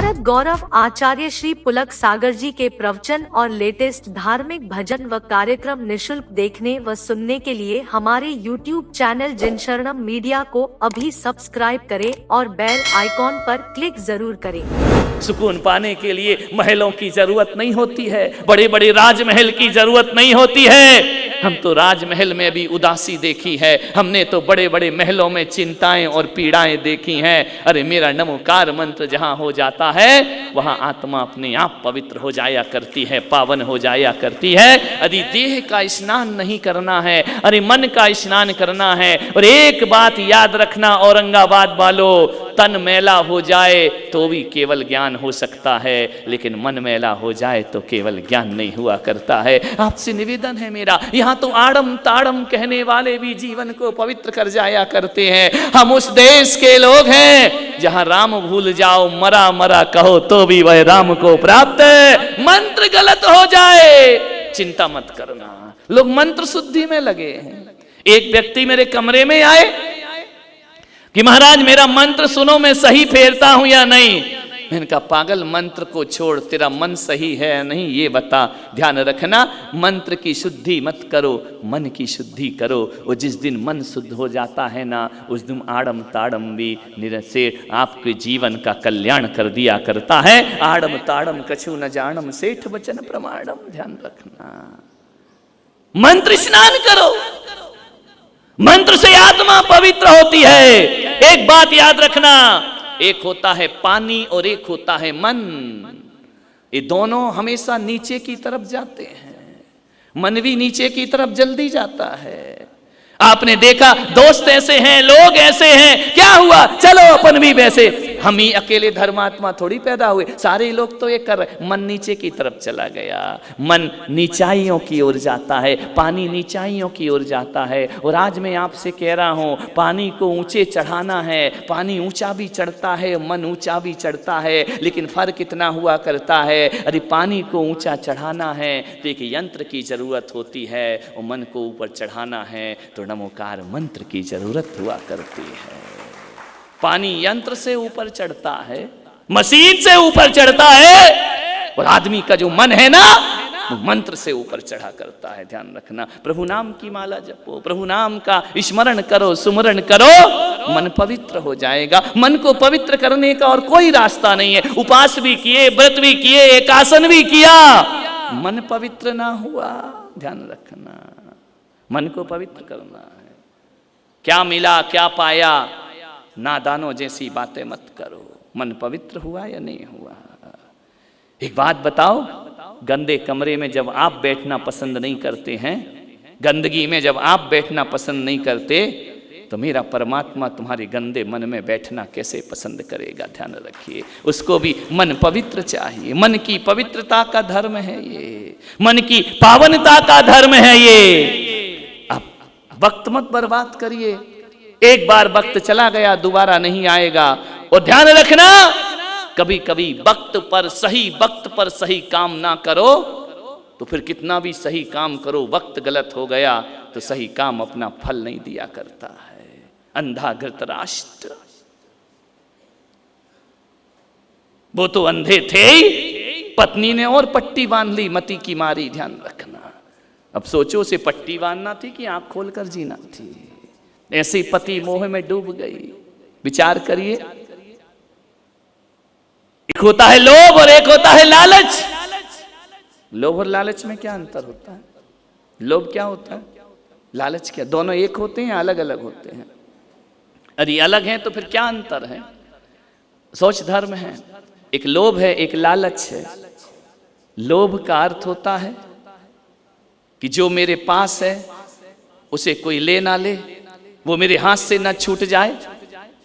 भरत गौरव आचार्य श्री पुलक सागर जी के प्रवचन और लेटेस्ट धार्मिक भजन व कार्यक्रम निशुल्क देखने व सुनने के लिए हमारे YouTube चैनल जिनशरणम मीडिया को अभी सब्सक्राइब करें और बेल आइकॉन पर क्लिक जरूर करें। सुकून पाने के लिए महलों की जरूरत नहीं होती है, बड़े बड़े राजमहल की जरूरत नहीं होती है। हम तो राजमहल में भी उदासी देखी है, हमने तो बड़े बड़े महलों में चिंताएं और पीड़ाएं देखी हैं। अरे मेरा नमोकार मंत्र जहां हो जाता है वहां आत्मा अपने आप पवित्र हो जाया करती है, पावन हो जाया करती है। यदि देह का स्नान नहीं करना है, अरे मन का स्नान करना है। और एक बात याद रखना औरंगाबाद वालों, तन मैला हो जाए तो भी केवल ज्ञान हो सकता है, लेकिन मन मैला हो जाए तो केवल ज्ञान नहीं हुआ करता है। आपसे निवेदन है मेरा, यहाँ तो आड़म ताड़म कहने वाले भी जीवन को पवित्र कर जाया करते हैं। हम उस देश के लोग हैं जहां राम भूल जाओ मरा मरा कहो तो भी वह राम को प्राप्त है। मंत्र गलत हो जाए चिंता मत करना, लोग मंत्र शुद्धि में लगे हैं। एक व्यक्ति मेरे कमरे में आए कि महाराज मेरा मंत्र सुनो, मैं सही फेरता हूं या नहीं। मैंने कहा पागल, मंत्र को छोड़, तेरा मन सही है या नहीं ये बता। ध्यान रखना, मंत्र की शुद्धि मत करो, मन की शुद्धि करो। और जिस दिन मन शुद्ध हो जाता है ना, उस दिन आड़म ताड़म भी निरसे आपके जीवन का कल्याण कर दिया करता है। आड़म ताड़म कछु न जानम सेठ वचन प्रमाणम। ध्यान रखना, मंत्र स्नान करो, मंत्र से आत्मा पवित्र होती है। एक बात याद रखना, एक होता है पानी और एक होता है मन। ये दोनों हमेशा नीचे की तरफ जाते हैं, मन भी नीचे की तरफ जल्दी जाता है। आपने देखा दोस्त ऐसे हैं, लोग ऐसे हैं, क्या हुआ चलो अपन भी वैसे। हम ही अकेले धर्मात्मा थोड़ी पैदा हुए, सारे लोग तो ये कर रहे। मन नीचे की तरफ चला गया, मन नीचाइयों की ओर जाता है, पानी नीचाइयों की ओर जाता है। और आज मैं आपसे कह रहा हूं, पानी को ऊंचे चढ़ाना है। पानी ऊंचा भी चढ़ता है, मन ऊंचा भी चढ़ता है, लेकिन फर्क इतना हुआ करता है, अरे पानी को ऊंचा चढ़ाना है तो एक यंत्र की जरूरत होती है, और मन को ऊपर चढ़ाना है तो नमोकार मंत्र की जरूरत हुआ करती है। पानी यंत्र से ऊपर चढ़ता है, मशीन से ऊपर चढ़ता है, और आदमी का जो मन है ना वो मंत्र से ऊपर चढ़ा करता है। ध्यान रखना, प्रभु नाम की माला जपो, प्रभु नाम का स्मरण करो, सुमरण करो, मन पवित्र हो जाएगा। मन को पवित्र करने का और कोई रास्ता नहीं है। उपास भी किए, व्रत भी किए, एकासन भी किया, मन पवित्र ना हुआ। ध्यान रखना, मन को पवित्र करना है। क्या मिला क्या पाया, नादानों जैसी बातें मत करो। मन पवित्र हुआ या नहीं हुआ। एक बात बताओ, गंदे कमरे में जब आप बैठना पसंद नहीं करते हैं, गंदगी में जब आप बैठना पसंद नहीं करते, तो मेरा परमात्मा तुम्हारे गंदे मन में बैठना कैसे पसंद करेगा। ध्यान रखिए, उसको भी मन पवित्र चाहिए। मन की पवित्रता का धर्म है ये, मन की पावनता का धर्म है ये। अब वक्त मत बर्बाद करिए, एक बार वक्त चला गया दोबारा नहीं आएगा। और ध्यान रखना, कभी कभी वक्त पर सही काम ना करो तो फिर कितना भी सही काम करो, वक्त गलत हो गया तो सही काम अपना फल नहीं दिया करता है। अंधा धृतराष्ट्र, वो तो अंधे थे ही, पत्नी ने और पट्टी बांध ली, मती की मारी। ध्यान रखना, अब सोचो उसे पट्टी बांधना थी कि आंख खोलकर जीना थी। ऐसे पति मोह में डूब गई। विचार करिए, एक होता है लोभ और एक होता है लालच। लोभ और लालच में क्या अंतर होता है? लोभ क्या होता है, लालच क्या? दोनों एक होते हैं, अलग अलग होते हैं? अरे अलग हैं तो फिर क्या अंतर है? सोच धर्म है, एक लोभ है एक लालच है। लोभ का अर्थ होता है कि जो मेरे पास है उसे कोई ले ना ले, वो मेरे हाथ से ना छूट जाए,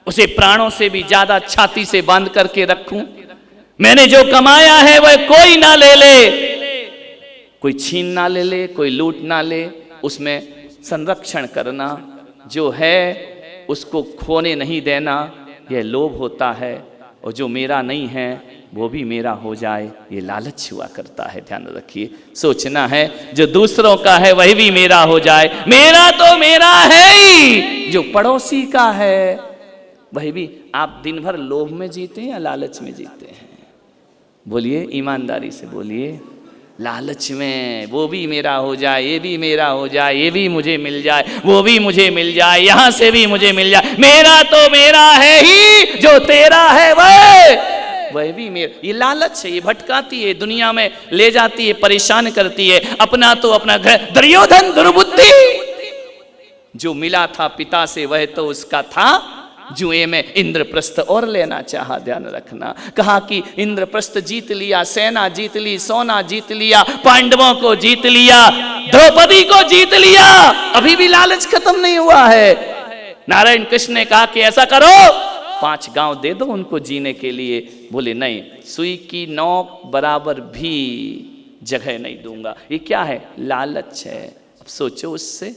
उसे प्राणों से भी ज्यादा छाती से बांध करके रखूं। मैंने जो कमाया है वह कोई ना ले ले, कोई छीन ना ले ले, कोई लूट ना ले, उसमें संरक्षण करना, जो है उसको खोने नहीं देना, यह लोभ होता है। और जो मेरा नहीं है वो भी मेरा हो जाए, ये लालच हुआ करता है। ध्यान रखिए, सोचना है जो दूसरों का है वही भी मेरा हो जाए। मेरा तो मेरा है ही, जो पड़ोसी का है वही भी। आप दिन भर लोभ में जीते हैं या लालच में जीते हैं? बोलिए, ईमानदारी से बोलिए। लालच में वो भी मेरा हो जाए, ये भी मेरा हो जाए, ये भी मुझे मिल जाए, वो भी मुझे मिल जाए, यहां से भी मुझे मिल जाए, मेरा तो मेरा है ही, जो तेरा है वह भी मेरा। ये लालच है, ये भटकाती है, दुनिया में ले जाती है, परेशान करती है। अपना तो अपना घर, दुर्योधन दुर्बुद्धि, जो मिला था पिता से वह तो उसका था, जुए में इंद्रप्रस्थ और लेना चाहा। ध्यान रखना, कहा कि इंद्रप्रस्थ जीत लिया, सेना जीत ली, सोना जीत लिया, पांडवों को जीत लिया, द्रौपदी को जीत लिया, अभी भी लालच खत्म नहीं हुआ है। नारायण कृष्ण ने कहा कि ऐसा करो, 5 गांव दे दो उनको जीने के लिए। बोले नहीं, सुई की नोक बराबर भी जगह नहीं दूंगा। ये क्या है? लालच है। अब सोचो, उससे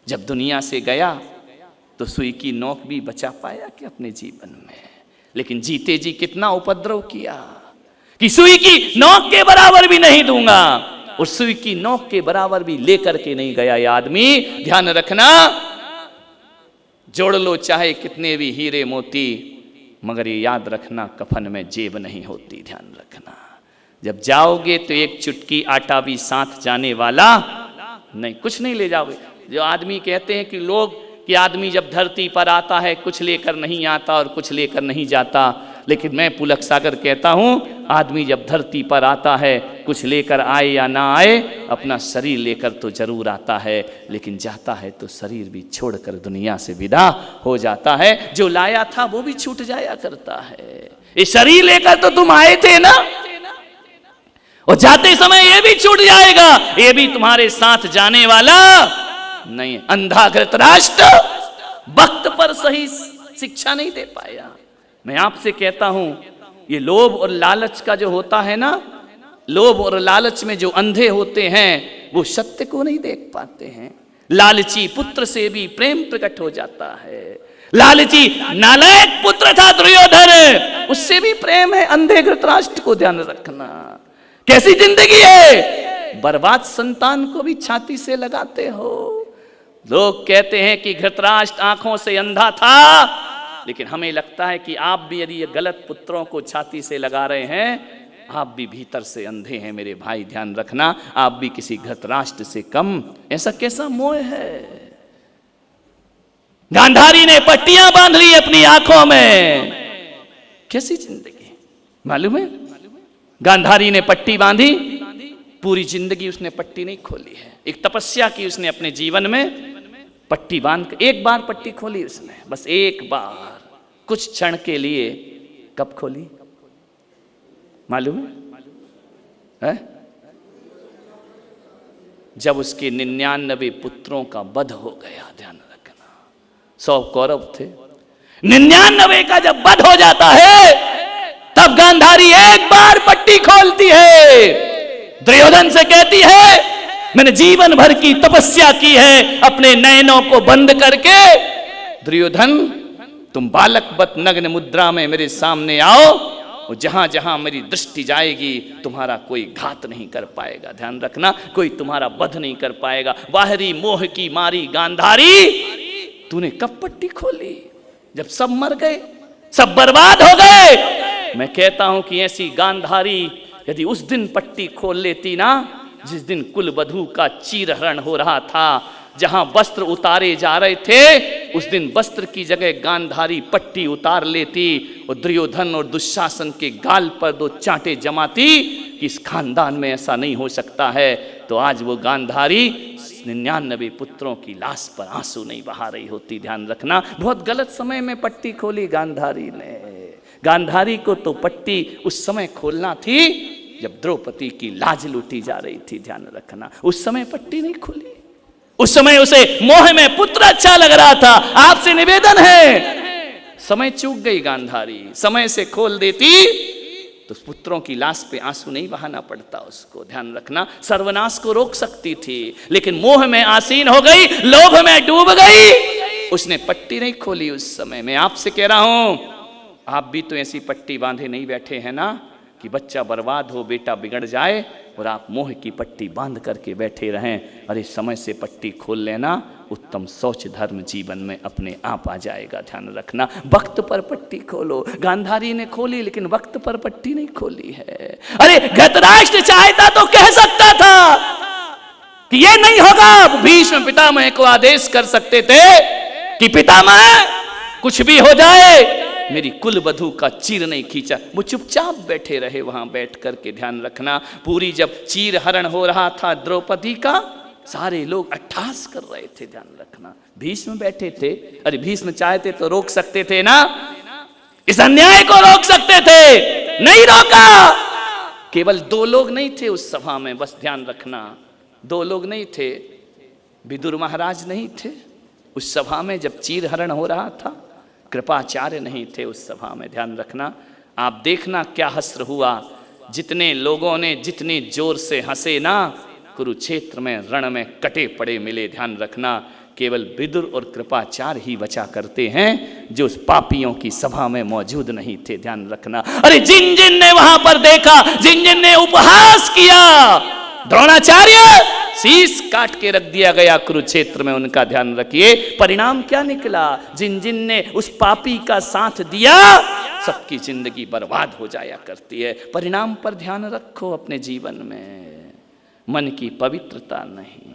जब दुनिया से गया तो सुई की नोक भी बचा पाया कि अपने जीवन में? लेकिन जीते जी कितना उपद्रव किया कि सुई की नोक के बराबर भी नहीं दूंगा, और सुई की नोक के बराबर भी लेकर के नहीं गया ये आदमी। ध्यान रखना, जोड़ लो चाहे कितने भी हीरे मोती, मगर ये याद रखना, कफन में जेब नहीं होती। ध्यान रखना, जब जाओगे तो एक चुटकी आटा भी साथ जाने वाला नहीं, कुछ नहीं ले जाओगे। जो आदमी कहते हैं कि लोग कि आदमी जब धरती पर आता है कुछ लेकर नहीं आता और कुछ लेकर नहीं जाता, लेकिन मैं पुलक सागर कहता हूं, आदमी जब धरती पर आता है कुछ लेकर आए या ना आए, अपना शरीर लेकर तो जरूर आता है, लेकिन जाता है तो शरीर भी छोड़कर दुनिया से विदा हो जाता है। जो लाया था वो भी छूट जाया करता है। ये शरीर लेकर तो तुम आए थे ना, और जाते समय ये भी छूट जाएगा, ये भी तुम्हारे साथ जाने वाला नहीं। अंधा धृतराष्ट्र वक्त पर सही शिक्षा नहीं दे पाया। मैं आपसे कहता हूं, ये लोभ और लालच का जो होता है ना, लोभ और लालच में जो अंधे होते हैं वो सत्य को नहीं देख पाते हैं। लालची पुत्र से भी प्रेम प्रकट हो जाता है। लालची नालायक पुत्र था दुर्योधन, उससे भी प्रेम है अंधे धृतराष्ट्र को। ध्यान रखना, कैसी जिंदगी है, बर्बाद संतान को भी छाती से लगाते हो। लोग कहते हैं कि धृतराष्ट्र आंखों से अंधा था, लेकिन हमें लगता है कि आप भी यदि ये गलत पुत्रों को छाती से लगा रहे हैं, आप भी भीतर से अंधे हैं मेरे भाई। ध्यान रखना, आप भी किसी धृतराष्ट्र से कम। ऐसा कैसा मोह है? गांधारी ने पट्टियां बांध ली अपनी आंखों में, कैसी जिंदगी मालूम है? गांधारी ने पट्टी बांधी, पूरी जिंदगी उसने पट्टी नहीं खोली है। एक तपस्या की उसने अपने जीवन में, पट्टी बांध, एक बार पट्टी खोली उसने, बस एक बार, कुछ क्षण के लिए। कब खोली मालूम है? जब उसके 99 पुत्रों का वध हो गया। ध्यान रखना, 100 कौरव थे, 99 का जब वध हो जाता है, तब गांधारी एक बार पट्टी खोलती है, दुर्योधन से कहती है मैंने जीवन भर की तपस्या की है अपने नयनों को बंद करके, दुर्योधन तुम बालकवत नग्न मुद्रा में मेरे सामने आओ, और जहां जहां मेरी दृष्टि जाएगी तुम्हारा कोई घात नहीं कर पाएगा। ध्यान रखना, कोई तुम्हारा वध नहीं कर पाएगा। बाहरी मोह की मारी गांधारी, तूने कब पट्टी खोली? जब सब मर गए, सब बर्बाद हो गए। मैं कहता हूं कि ऐसी गांधारी यदि उस दिन पट्टी खोल लेती ना, जिस दिन कुल वधू का चीरहरण हो रहा था, जहां वस्त्र उतारे जा रहे थे, उस दिन वस्त्र की जगह गांधारी पट्टी उतार लेती और दुर्योधन और दुशासन के गाल पर 2 चांटे जमाती कि इस खानदान में ऐसा नहीं हो सकता है, तो आज वो गांधारी 99 पुत्रों की लाश पर आंसू नहीं बहा रही होती। ध्यान रखना, बहुत गलत समय में पट्टी खोली गांधारी ने। गांधारी को तो पट्टी उस समय खोलना थी जब द्रौपदी की लाज लूटी जा रही थी। ध्यान रखना, उस समय पट्टी नहीं खुली। उस समय उसे मोह में पुत्र अच्छा लग रहा था। आपसे निवेदन है, समय चूक गई गांधारी, समय से खोल देती तो पुत्रों की लाश पे आंसू नहीं बहाना पड़ता उसको। ध्यान रखना, सर्वनाश को रोक सकती थी, लेकिन मोह में आसीन हो गई, लोभ में डूब गई, उसने पट्टी नहीं खोली उस समय। मैं आपसे कह रहा हूं, आप भी तो ऐसी पट्टी बांधे नहीं बैठे हैं ना कि बच्चा बर्बाद हो, बेटा बिगड़ जाए, और आप मोह की पट्टी बांध करके बैठे रहें। अरे समय से पट्टी खोल लेना, उत्तम शौच धर्म जीवन में अपने आप आ जाएगा। ध्यान रखना, वक्त पर पट्टी खोलो। गांधारी ने खोली लेकिन वक्त पर पट्टी नहीं खोली है। अरे धृतराष्ट्र चाहता तो कह सकता था कि ये नहीं होगा। भीष्म पितामह को आदेश कर सकते थे कि पितामह कुछ भी हो जाए, मेरी कुल वधू का चीर नहीं खींचा। वो चुपचाप बैठे रहे वहां बैठ करके। ध्यान रखना, पूरी जब चीर हरण हो रहा था द्रौपदी का, सारे लोग अट्ठास कर रहे थे। ध्यान रखना, भीष्म बैठे थे। अरे भीष्म चाहते तो रोक सकते थे ना, इस अन्याय को रोक सकते थे, नहीं रोका। केवल 2 लोग नहीं थे उस सभा में, बस ध्यान रखना, 2 लोग नहीं थे। विदुर महाराज नहीं थे उस सभा में जब चीर हरण हो रहा था, कृपाचार्य नहीं थे उस सभा में। ध्यान रखना, आप देखना क्या हश्र हुआ। जितने लोगों ने जितनी जोर से हंसे ना, कुरुक्षेत्र में रण में कटे पड़े मिले। ध्यान रखना, केवल विदुर और कृपाचार्य ही बचा करते हैं जो उस पापियों की सभा में मौजूद नहीं थे। ध्यान रखना, अरे जिन जिन ने वहां पर देखा, जिन जिन ने उपहास किया, द्रोणाचार्य शीश काट के रख दिया गया कुरुक्षेत्र में। उनका ध्यान रखिए, परिणाम क्या निकला। जिन जिन ने उस पापी का साथ दिया, सबकी जिंदगी बर्बाद हो जाया करती है। परिणाम पर ध्यान रखो अपने जीवन में, मन की पवित्रता नहीं।